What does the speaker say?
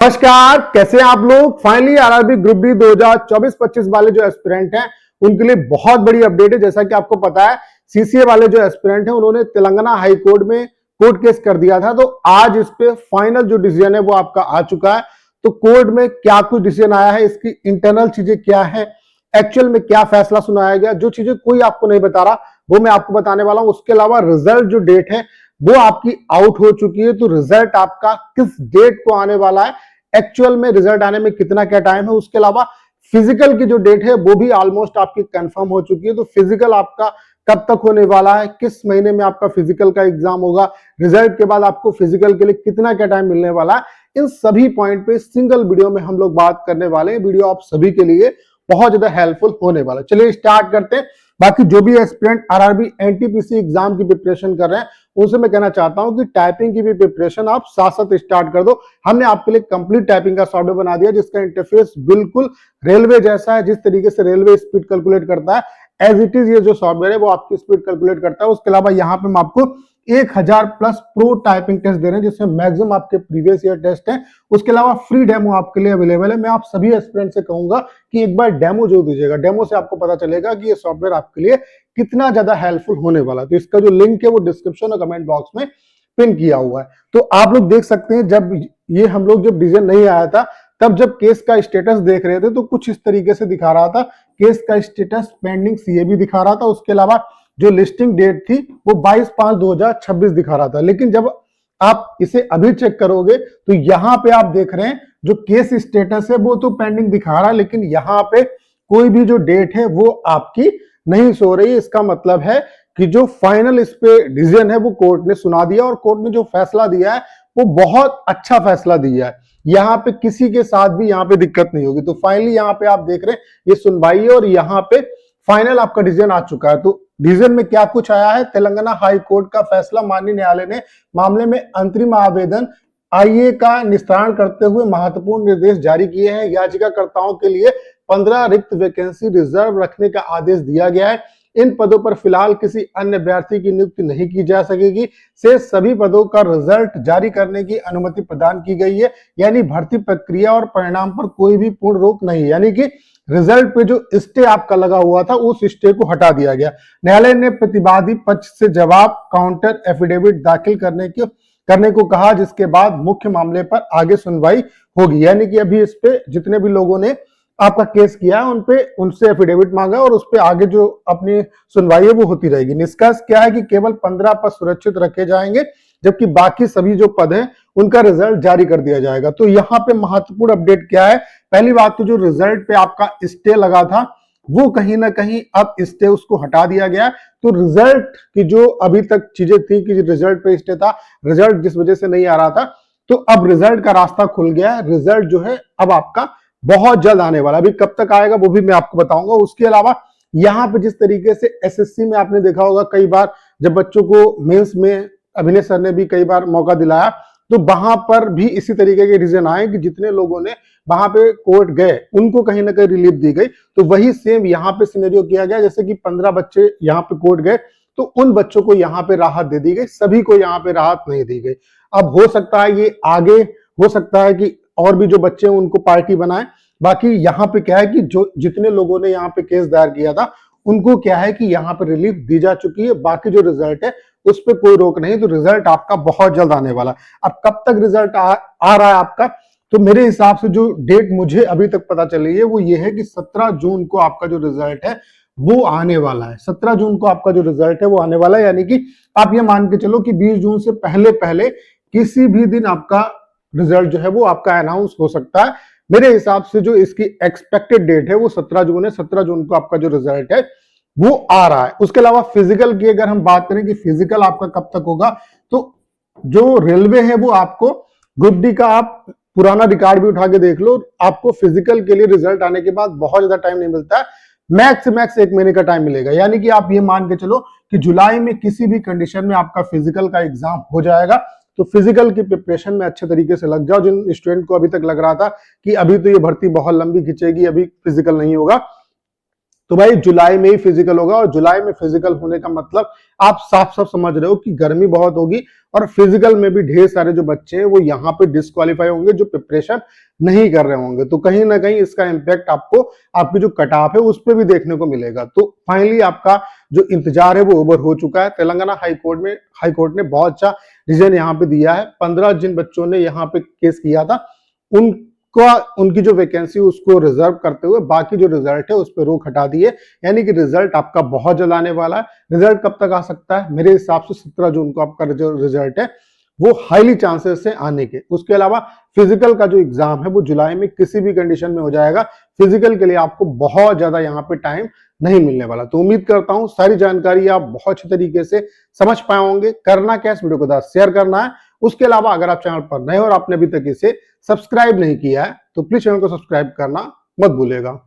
नमस्कार, कैसे हैं आप लोग। फाइनली आरआरबी ग्रुप डी 2024-25 वाले जो एस्पिरेंट हैं उनके लिए बहुत बड़ी अपडेट है। जैसा कि आपको पता है, सीसीए वाले जो एस्पिरेंट हैं उन्होंने तेलंगाना हाई कोर्ट में कोर्ट केस कर दिया था। तो आज इस पे फाइनल जो डिसीजन है वो आपका आ चुका है। तो कोर्ट में क्या कुछ डिसीजन आया है, इसकी इंटरनल चीजें क्या है, एक्चुअल में क्या फैसला सुनाया गया, जो चीजें कोई आपको नहीं बता रहा वो मैं आपको बताने वाला हूं। उसके अलावा रिजल्ट जो डेट है वो आपकी आउट हो चुकी है। तो रिजल्ट आपका किस डेट को आने वाला है, एक्चुअल में रिजल्ट आने में कितना क्या टाइम है, उसके अलावा फिजिकल की जो डेट है वो भी ऑलमोस्ट आपकी कंफर्म हो चुकी है। तो फिजिकल आपका कब तक होने वाला है, किस महीने में आपका फिजिकल का एग्जाम होगा, रिजल्ट के बाद आपको फिजिकल के लिए कितना क्या टाइम मिलने वाला है, इन सभी पॉइंट पे सिंगल वीडियो में हम लोग बात करने वाले हैं। वीडियो आप सभी के लिए बहुत ज्यादा हेल्पफुल होने वाला है। चलिए स्टार्ट करते हैं। बाकी जो भी एस्पिरेंट आरआरबी एनटीपीसी एग्जाम की प्रिपरेशन कर रहे हैं उनसे मैं कहना चाहता हूं कि टाइपिंग की भी प्रिपरेशन आप साथ साथ स्टार्ट कर दो। हमने आपके लिए कंप्लीट टाइपिंग का सॉफ्टवेयर बना दिया जिसका इंटरफेस बिल्कुल रेलवे जैसा है। जिस तरीके से रेलवे स्पीड कैलकुलेट करता है एज इट इज ये जो सॉफ्टवेयर है वो आपकी स्पीड कैलकुलेट करता है। उसके अलावा यहाँ पे हम आपको 1000 प्लस प्रो टाइपिंग टेस्ट दे रहे हैं जिसमें मैक्सिमम आपके प्रीवियस ईयर टेस्ट हैं। उसके अलावा फ्री डेमो आपके लिए अवेलेबल है। मैं आप सभी एस्पिरेंट से कहूंगा कि एक बार डेमो जो दीजिएगा, डेमो से आपको पता चलेगा कि ये सॉफ्टवेयर आपके लिए कितना ज्यादा हेल्पफुल होने वाला है। तो इसका जो लिंक है वो डिस्क्रिप्शन और कमेंट बॉक्स में पिन किया हुआ है। तो आप लोग देख सकते हैं, जब ये हम लोग जब डिसीजन नहीं आया था तब जब केस का स्टेटस देख रहे थे तो कुछ इस तरीके से दिखा रहा था। केस का स्टेटस पेंडिंग सीएबी दिखा रहा था। उसके अलावा जो लिस्टिंग डेट थी वो 22/5/2026 दिखा रहा था। लेकिन जब आप इसे अभी चेक करोगे तो यहां पे आप देख रहे हैं जो केस स्टेटस है वो तो पेंडिंग दिखा रहा है, लेकिन यहाँ पे कोई भी जो डेट है वो आपकी नहीं सो रही। इसका मतलब है कि जो फाइनल इस पे डिसीजन है वो कोर्ट ने सुना दिया और कोर्ट ने जो फैसला दिया है वो बहुत अच्छा फैसला दिया है। यहाँ पे किसी के साथ भी यहाँ पे दिक्कत नहीं होगी। तो फाइनली यहाँ पे आप देख रहे हैं ये सुनवाई है और यहाँ पे फाइनल आपका डिसीजन आ चुका है। तो डिसीजन में क्या कुछ आया है, तेलंगाना हाई कोर्ट का फैसला, माननीय न्यायालय ने मामले में अंतरिम आवेदन आईए का निस्तारण करते हुए महत्वपूर्ण निर्देश जारी किए हैं। याचिकाकर्ताओं के लिए 15 रिक्त वैकेंसी रिजर्व रखने का आदेश दिया गया है। इन पदों पर फिलहाल किसी अन्य अभ्यर्थी की नियुक्ति नहीं की जा सकेगी। से सभी पदों का रिजल्ट जारी करने की अनुमति प्रदान की गई है। यानी भर्ती प्रक्रिया और परिणाम पर कोई भी पूर्ण रोक नहीं है। यानी कि रिजल्ट पे जो स्टे आपका लगा हुआ था उस स्टे को हटा दिया गया। न्यायालय ने प्रतिवादी पक्ष से जवाब काउंटर एफिडेविट दाखिल करने को कहा, जिसके बाद मुख्य मामले पर आगे सुनवाई होगी। यानी कि अभी इस पे जितने भी लोगों ने आपका केस किया है उन पे उनसे एफिडेविट मांगा और उस पे आगे जो अपनी सुनवाई है वो होती रहेगी। निष्कर्ष क्या है कि केवल 15 पद सुरक्षित रखे जाएंगे जबकि बाकी सभी जो पद हैं उनका रिजल्ट जारी कर दिया जाएगा। तो यहाँ पे महत्वपूर्ण अपडेट क्या है, पहली बात तो जो रिजल्ट पे आपका स्टे लगा था वो कहीं ना कहीं अब स्टे उसको हटा दिया गया। तो रिजल्ट की जो अभी तक चीजें थी कि रिजल्ट पे स्टे था, रिजल्ट जिस वजह से नहीं आ रहा था, तो अब रिजल्ट का रास्ता खुल गया है। रिजल्ट जो है अब आपका बहुत जल्द आने वाला। अभी कब तक आएगा वो भी मैं आपको बताऊंगा। उसके अलावा यहाँ पे जिस तरीके से एसएससी में आपने देखा होगा कई बार जब बच्चों को मेंस में अभिनय सर ने भी कई बार मौका दिलाया तो वहां पर भी इसी तरीके के रीजन आए कि जितने लोगों ने वहां पे कोर्ट गए उनको कहीं ना कहीं रिलीफ दी गई। तो वही सेम यहाँ पे सिनेरियो किया गया, जैसे कि 15 बच्चे यहाँ पे कोर्ट गए तो उन बच्चों को यहाँ पे राहत दे दी गई, सभी को यहाँ पे राहत नहीं दी गई। अब हो सकता है ये आगे हो सकता है कि और भी जो बच्चे हैं उनको पार्टी बनाए। बाकी यहाँ पे क्या है कि जो जितने लोगों ने यहाँ पे केस दायर किया था उनको क्या है कि यहाँ पे रिलीफ दी जा चुकी है। बाकी जो रिजल्ट है उस पर कोई रोक नहीं। तो रिजल्ट आपका बहुत जल्द आने वाला। अब कब तक रिजल्ट आ रहा है आपका, तो मेरे हिसाब से जो डेट मुझे अभी तक पता चली है वो ये है कि 17 जून को आपका जो रिजल्ट है वो आने वाला है। 17 जून को आपका जो रिजल्ट है वो आने वाला है। यानी कि आप ये मान के चलो कि 20 जून से पहले पहले किसी भी दिन आपका रिजल्ट जो है वो आपका अनाउंस हो सकता है। मेरे हिसाब से जो इसकी एक्सपेक्टेड डेट है वो 17 जून है। 17 जून को आपका जो रिजल्ट है वो आ रहा है। उसके अलावा फिजिकल की अगर हम बात करें कि फिजिकल आपका कब तक होगा, तो जो रेलवे है वो आपको ग्रुप डी का आप पुराना रिकॉर्ड भी उठा के देख लो, आपको फिजिकल के लिए रिजल्ट आने के बाद बहुत ज्यादा टाइम नहीं मिलता है। मैक्स से मैक्स 1 महीने का टाइम मिलेगा। यानी कि आप ये मान के चलो कि जुलाई में किसी भी कंडीशन में आपका फिजिकल का एग्जाम हो जाएगा। तो फिजिकल की प्रिपरेशन में अच्छे तरीके से लग जाओ। जिन स्टूडेंट को अभी तक लग रहा था कि अभी तो ये भर्ती बहुत लंबी खिंचेगी, अभी फिजिकल नहीं होगा, तो भाई जुलाई में ही फिजिकल होगा, और जुलाई में फिजिकल होने का मतलब आप साफ साफ समझ रहे हो कि गर्मी बहुत होगी, और फिजिकल में भी ढेर सारे जो बच्चे हैं वो यहाँ पे डिस्क्वालीफाई होंगे जो प्रिपरेशन नहीं कर रहे होंगे। तो कहीं ना कहीं इसका इम्पैक्ट आपको आपकी जो कट ऑफ है उस पर भी देखने को मिलेगा। तो फाइनली आपका जो इंतजार है वो ओवर हो चुका है। तेलंगाना हाईकोर्ट ने बहुत अच्छा रीजन यहाँ पे दिया है। 15 जिन बच्चों ने यहाँ पे केस किया था उनकी जो वैकेंसी उसको रिजर्व करते हुए बाकी जो रिजल्ट है उस पर रोक हटा दी है। यानी कि रिजल्ट आपका बहुत जल्द आने वाला है। रिजल्ट कब तक आ सकता है? मेरे हिसाब से 17 जून को आपका जो रिजल्ट है वो हाईली चांसेस है आने के। उसके अलावा फिजिकल का जो एग्जाम है वो जुलाई में किसी भी कंडीशन में हो जाएगा। फिजिकल के लिए आपको बहुत ज्यादा यहाँ पे टाइम नहीं मिलने वाला। तो उम्मीद करता हूं सारी जानकारी आप बहुत अच्छे तरीके से समझ पाए होंगे। करना क्या, इस वीडियो को शेयर करना है। उसके अलावा अगर आप चैनल पर नए और आपने अभी तक इसे सब्सक्राइब नहीं किया है तो प्लीज चैनल को सब्सक्राइब करना मत भूलिएगा।